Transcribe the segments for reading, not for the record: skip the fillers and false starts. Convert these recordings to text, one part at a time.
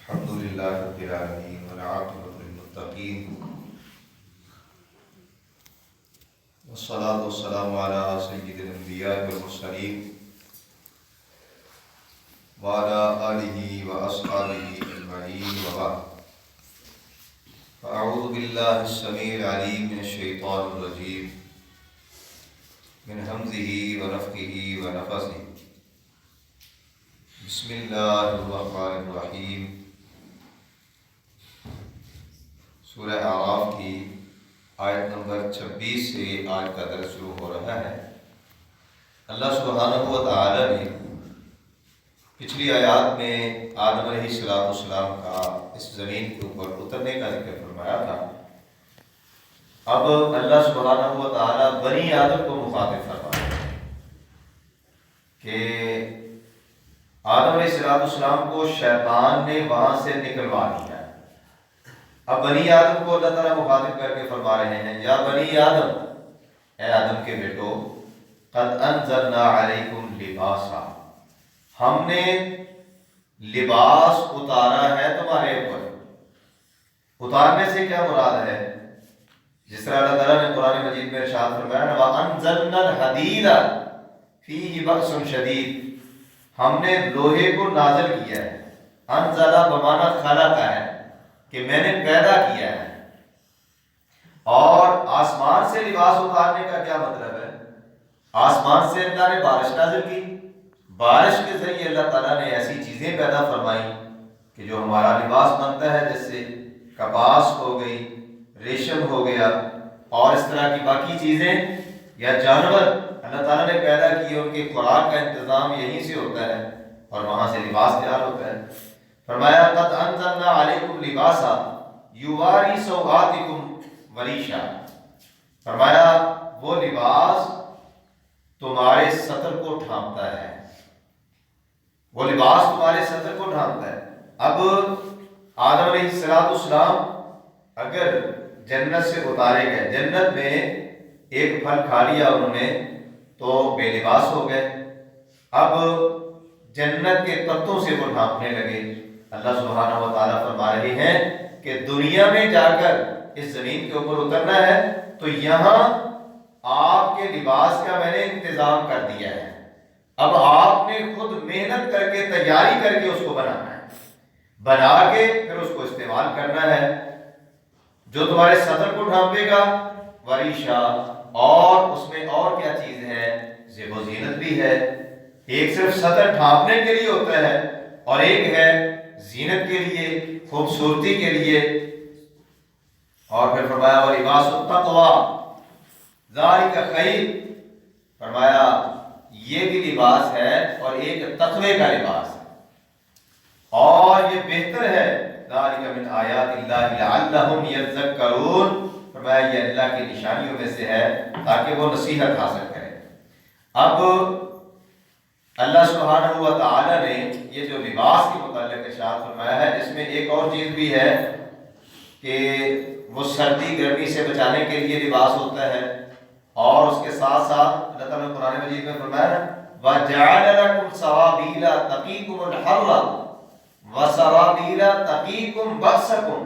الحمد لله رب العالمين والعاقبة للمتقين والصلاة والسلام على سيد الأنبياء والمرسلين وعلى آله وأصحابه أجمعين وبعد فأعوذ بالله السميع العليم من الشيطان الرجيم من همزه ونفخه ونفثه بسم اللہ الرحمن الرحیم۔ سورہ اعراف کی آیت نمبر 26 سے آج کا درس شروع ہو رہا ہے۔ اللہ سبحانہ و تعالی نے پچھلی آیات میں آدم علیہ السلام کا اس زمین کے اوپر اترنے کا ذکر فرمایا تھا۔ اب اللہ سبحانہ و تعالی بنی آدم کو مخاطب فرما رہے ہیں کہ آدم علیہ السلام کو شیطان نے وہاں سے نکلوا دیا۔ اب بنی آدم کو اللہ تعالیٰ مخاطب کر کے فرما رہے ہیں، یا بنی آدم، اے آدم کے بیٹو، قد انزلنا علیکم لباسا، ہم نے لباس اتارا ہے تمہارے اوپر۔ اتارنے سے کیا مراد ہے؟ جس طرح اللہ تعالیٰ نے قرآن مجید میں ارشاد فرمایا، وَأَنزَلْنَا الْحَدِيدَ فِيهِ بَأْسٌ شَدِيدٌ، ہم نے لوہے کو نازل کیا ہے۔ انزلہ بمانا خلق ہے کہ میں نے پیدا کیا ہے۔ اور آسمان سے لباس اتارنے کا کیا مطلب ہے؟ آسمان سے اللہ نے بارش نازل کی، بارش کے ذریعے اللہ تعالیٰ نے ایسی چیزیں پیدا فرمائی کہ جو ہمارا لباس بنتا ہے، جیسے کپاس ہو گئی، ریشم ہو گیا، اور اس طرح کی باقی چیزیں یا جانور اللہ تعالیٰ نے پیدا کیے، ان کی خوراک کا انتظام یہیں سے ہوتا ہے اور وہاں سے لباس تیار ہوتا ہے۔ فرمایا قد انزلنا علیکم لباسا یواری سوآتکم وریشا، فرمایا وہ لباس تمہارے سطر کو ڈھانپتا ہے، وہ لباس تمہارے سطر کو ڈھانپتا ہے۔ اب آدم علیہ السلام اگر جنت سے اتارے گئے، جنت میں ایک پھل کھا لیا انہوں نے تو بے لباس ہو گئے، اب جنت کے پتوں سے وہ ڈھانپنے لگے۔ اللہ سبحانہ و تعالیٰ فرما رہے ہیں کہ دنیا میں جا کر اس زمین کے اوپر اترنا ہے تو یہاں آپ کے لباس کا میں نے انتظام کر دیا ہے، اب آپ نے خود محنت کر کے تیاری کر کے اس کو بنانا ہے، بنا کے پھر اس کو استعمال کرنا ہے۔ جو تمہارے صدر کو ڈھانپے گا وریشا، اور اس میں اور کیا چیز ہے؟ زیب و زینت بھی ہے۔ ایک صرف سطر ڈھانپنے کے لیے ہوتا ہے اور ایک ہے زینت کے لیے، خوبصورتی کے لیے۔ اور پھر فرمایا وَلِبَاسُ التَّقْوَىٰ ذَلِكَ خَيْرٌ، فرمایا یہ بھی لباس ہے اور ایک تقوی کا لباس ہے، اور یہ بہتر ہے۔ ذَلِكَ مِنْ آیَاتِ اللَّهِ لَعَلَّهُمْ يَذَّكَّرُونَ، فرمایا یہ اللہ کی نشانیوں میں سے ہے تاکہ وہ نصیحت حاصل کرے۔ اب اللہ سبحانہ و تعالی نے یہ جو لباس کے متعلق ارشاد فرمایا ہے، اس میں ایک اور چیز بھی ہے کہ وہ سردی گرمی سے بچانے کے لیے لباس ہوتا ہے، اور اس کے ساتھ ساتھ اللہ تعالیٰ نے قرآن مجید میں فرمایا وَجَعَلَ لَكُمْ سَرَابِيلَ تَقِيكُمُ الْحَرَّ وَسَرَابِيلَ تَقِيكُمْ بَأْسَكُمْ،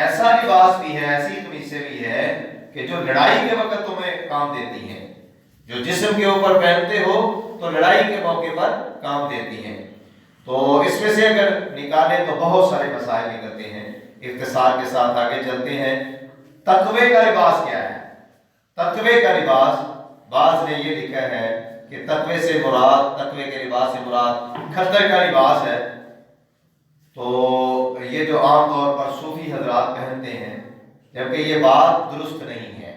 ایسا لباس بھی ہے، ایسی قمیصیں بھی ہے کہ جو لڑائی کے وقت تمہیں کام دیتی ہیں، جو جسم کے اوپر پہنتے ہو تو لڑائی کے موقع پر کام دیتی ہیں۔ تو اس میں سے اگر نکالیں تو بہت سارے مسائل نکلتے ہیں۔ اختصار کے ساتھ آگے چلتے ہیں۔ تقوی کا لباس کیا ہے؟ تقوی کا لباس، بعض نے یہ لکھا ہے کہ تقوی سے مراد، تقوی کے لباس سے مراد کھدر کا لباس ہے۔ تو یہ جو عام طور پر صوفی حضرات پہنتے ہیں، جبکہ یہ بات درست نہیں ہے۔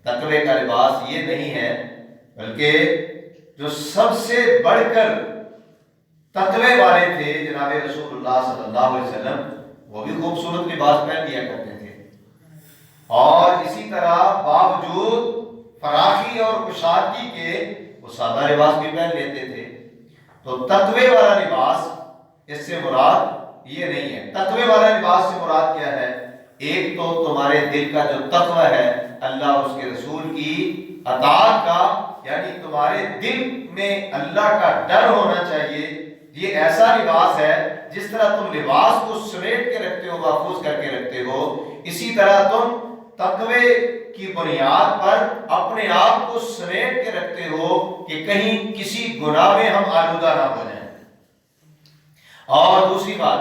تقوی کا لباس یہ نہیں ہے، بلکہ جو سب سے بڑھ کر تقوی والے تھے جناب رسول اللہ صلی اللہ علیہ وسلم، وہ بھی خوبصورت لباس پہن لیا کرتے تھے، اور اسی طرح باوجود فراخی اور کشادگی کے وہ سادہ لباس بھی پہن لیتے تھے۔ تو تقوی والا لباس، اس سے مراد یہ نہیں ہے۔ تقوی والا لباس سے مراد کیا ہے؟ ایک تو تمہارے دل کا جو تقوی ہے اللہ اور اس کے رسول کی اطاعت کا، یعنی تمہارے دل میں اللہ کا ڈر ہونا چاہیے، یہ ایسا لباس ہے جس طرح تم لباس کو سمیٹ کے رکھتے ہو، محفوظ کر کے رکھتے ہو، اسی طرح تم تقوی کی بنیاد پر اپنے آپ کو سمیٹ کے رکھتے ہو کہ کہیں کسی گناہ میں ہم آلودہ نہ ہو جائیں۔ اور دوسری بات،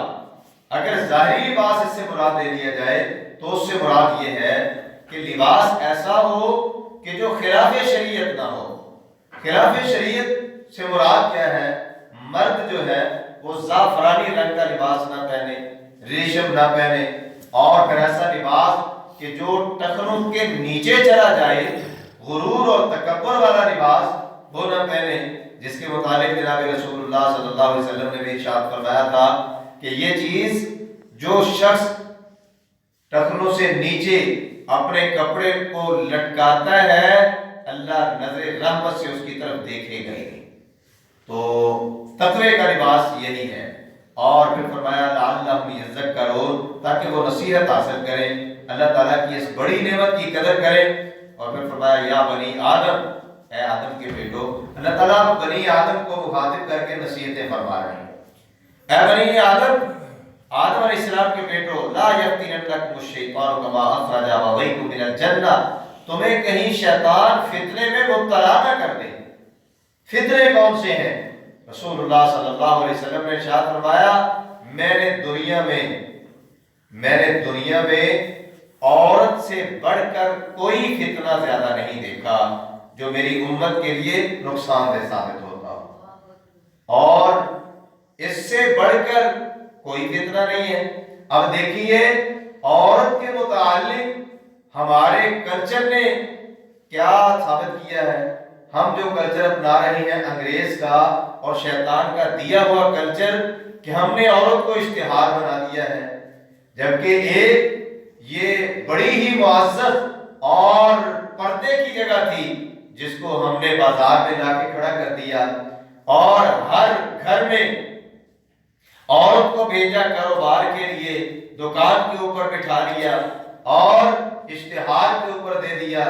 اگر ظاہری لباس اس سے مراد لے لیا جائے تو اس سے مراد یہ ہے کہ لباس ایسا ہو کہ جو خلاف شریعت نہ ہو۔ خلاف شریعت سے مراد کیا ہے؟ مرد جو ہے وہ زعفرانی رنگ کا لباس نہ پہنے، ریشم نہ پہنے، اور پھر ایسا لباس کہ جو ٹخنوں کے نیچے چلا جائے، غرور اور تکبر والا لباس وہ نہ پہنے، جس کے متعلق جناب رسول اللہ صلی اللہ علیہ وسلم نے بھی ارشاد فرمایا تھا کہ یہ چیز جو شخص ٹخنوں سے نیچے اپنے کپڑے کو لٹکاتا ہے، اللہ نظر رحمت سے اس کی طرف دیکھے گا ہی۔ تو تقوی کا لباس یہی ہے۔ اور پھر فرمایا لعلہم یذکرون، تاکہ وہ نصیحت حاصل کریں، اللہ تعالیٰ کی اس بڑی نعمت کی قدر کریں۔ اور پھر فرمایا یا بنی آدم، اے آدم کے بیٹو، اللہ تعالیٰ بنی آدم کو مخاطب کر کے نصیحتیں فرما رہے ہیں۔ اے بنی آدم، آدم علیہ السلام کے بیٹو، لا یفتننکم الشیطان کما اخرج ابویکم من الجنہ، تمہیں کہیں شیطان فتنے میں مبتلا نہ کر دے۔ فتنے کون سے ہیں؟ رسول اللہ صلی اللہ علیہ وسلم نے ارشاد فرمایا میں نے دنیا میں عورت سے بڑھ کر کوئی فتنہ زیادہ نہیں دیکھا جو میری امت کے لیے نقصان دہ ثابت ہوتا ہو، اور اس سے بڑھ کر کوئی فتنہ نہیں ہے۔ اب دیکھیے عورت کے متعلق ہمارے کلچر نے کیا ثابت کیا ہے۔ ہم جو کلچر اپنا رہے ہیں انگریز کا اور شیطان کا دیا ہوا کلچر، کہ ہم نے عورت کو اشتہار بنا دیا ہے، جبکہ ایک یہ بڑی ہی معزز اور پردے کی جگہ تھی جس کو ہم نے بازار میں لا کے کھڑا کر دیا، اور ہر گھر میں عورت کو بھیجا کاروبار کے لیے، دکان کے اوپر بٹھا لیا اور اشتہار کے اوپر دے دیا۔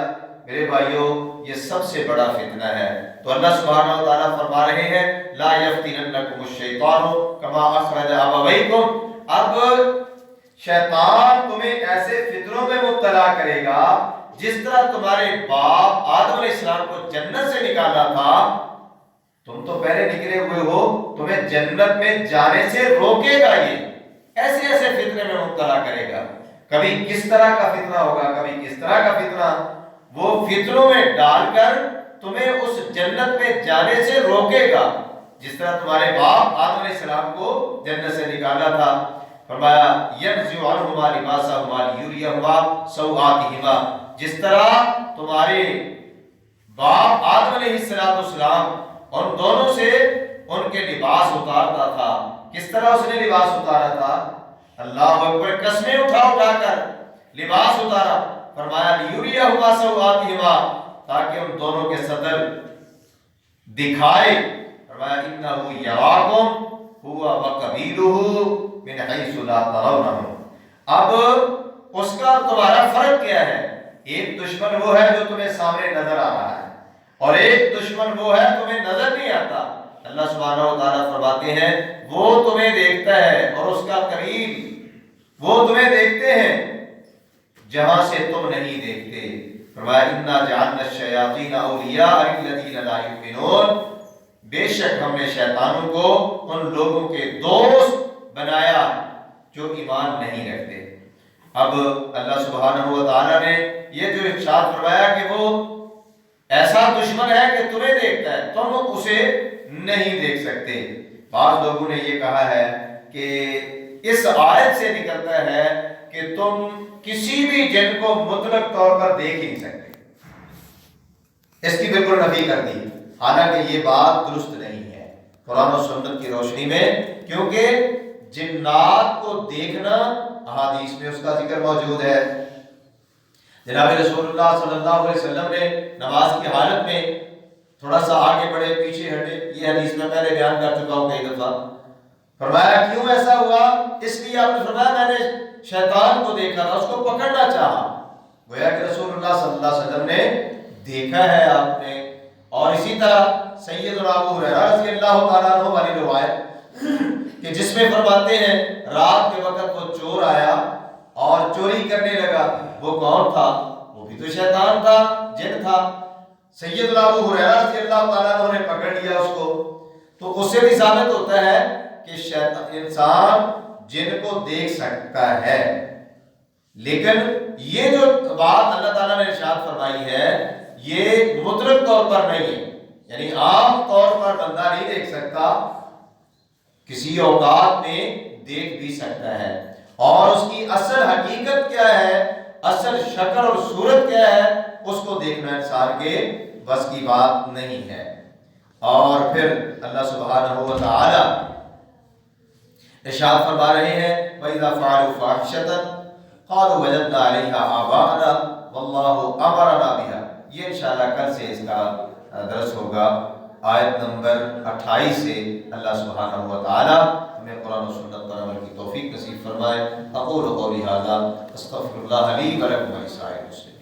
میرے بھائیوں، یہ سب سے بڑا فتنہ ہے۔ تو اللہ سبحانہ و تعالیٰ فرما رہے ہیں لا یفتننکم الشیطان کما اخرج ابویکم، اب شیطان تمہیں ایسے فتنوں میں مبتلا کرے گا جس طرح تمہارے باپ آدم علیہ السلام کو جنت سے نکالا تھا، تم تو پہلے نکلے ہوئے ہو، تمہیں جنت میں جانے سے روکے گا، یہ ایسے ایسے فتنے میں مبتلا کرے گا۔ کبھی کس طرح کا فتنہ ہوگا، کبھی کس طرح کا فتنہ، وہ فتنوں میں ڈال کر تمہیں اس جنت میں جانے سے روکے گا جس طرح تمہارے باپ آدم علیہ السلام کو جنت سے نکالا تھا۔ فرمایا ينزع عنہما لباسہما لیریہما سوآتہما، جس طرح تمہارے باپ آدم علیہ السلام ان دونوں سے ان کے لباس اتارتا تھا۔ کس طرح اس نے لباس اتارا تھا؟ اللہ اکبر، قسمیں اٹھا اٹھا کر لباس اتارا۔ فرمایا لیریہما سوآتہما، تاکہ ان دونوں کے صدر دکھائے۔ فرمایا انہ یراکم ہوا وقبیلہ من حیث لا ترونہم، اب اس کا تمہارا فرق کیا ہے؟ ایک دشمن وہ ہے جو تمہیں سامنے نظر آ رہا ہے، اور ایک دشمن وہ ہے تمہیں نظر نہیں آتا۔ اللہ سبحانہ و تعالیٰ فرماتے ہیں وہ تمہیں دیکھتا ہے، اور اس کا قریب وہ تمہیں دیکھتے ہیں جہاں سے تم نہیں دیکھتے۔ فرمایا انا جعلنا الشیاطین اولیاء للذین لا یؤمنون، بے شک ہم نے شیطانوں کو ان لوگوں کے دوست بنایا جو ایمان نہیں رکھتے۔ اب اللہ سبحانہ و تعالیٰ نے یہ جو ارشاد فرمایا کہ وہ ایسا دشمن ہے کہ تمہیں دیکھتا ہے، تم اسے نہیں دیکھ سکتے۔ بعض لوگوں نے یہ کہا ہے کہ اس آیت سے نکلتا ہے کہ تم کسی بھی جن کو مطلق طور پر دیکھ ہی نہیں سکتے، اس کی بالکل نفی کر دی، حالانکہ یہ بات درست نہیں ہے قرآن و سنت کی روشنی میں، کیونکہ جنات کو دیکھنا احادیث میں اس کا ذکر موجود ہے۔ جناب رسول اللہ صلی اللہ علیہ وسلم نے نماز کی حالت میں تھوڑا سا آگے بڑھے پیچھے ہٹے، یہ حدیث میں پہلے بیان کر چکا ہوں کئی دفعہ۔ فرمایا کیوں ایسا ہوا؟ اس لیے آپ نے فرمایا میں نے شیطان کو دیکھا تھا، اس کو پکڑنا چاہا۔ گویا کہ رسول اللہ صلی اللہ علیہ وسلم نے دیکھا ہے آپ نے۔ اور اسی طرح سیدنا ابو ہریرہ رضی اللہ تعالیٰ عنہ والی روایت کہ جس میں فرماتے ہیں رات کے وقت وہ چور آیا اور چوری کرنے لگا. وہ کون تھا؟ وہ بھی تو شیطان تھا، جن تھا. سیدنا ابو ہریرہ رضی اللہ تعالیٰ عنہ نے پکڑ لیا اس کو. تو اس سے بھی ثابت ہوتا ہے کہ شیطان انسان جن کو دیکھ سکتا ہے، لیکن یہ جو بات اللہ تعالیٰ نے ارشاد فرمائی ہے یہ مطلق طور پر نہیں ہے، یعنی عام طور پر بندہ نہیں دیکھ سکتا، کسی اوقات میں دیکھ بھی سکتا ہے. اور اس کی اصل حقیقت کیا ہے، اصل شکل اور صورت کیا ہے، اس کو دیکھنا انسان کے بس کی بات نہیں ہے. اور پھر اللہ سبحانہ و تعالی ارشاد فرما رہے ہیں وَإِذَا فَعَلُوا فَاحِشَةً قَالُوا وَجَدْنَا عَلَيْهَا آبَاءَنَا وَاللَّهُ أَمَرَنَا بِهَا. یہ انشاءاللہ کل سے اس کا درس ہوگا. آیت نمبر 28 سے اللہ سبحانہ و تعالی ہمیں قرآن و سنت پر عمل کی توفیق نصیب فرمائے. اقول قولی ھذا استغفر اللہ لی و لکم ولسائر المسلمین.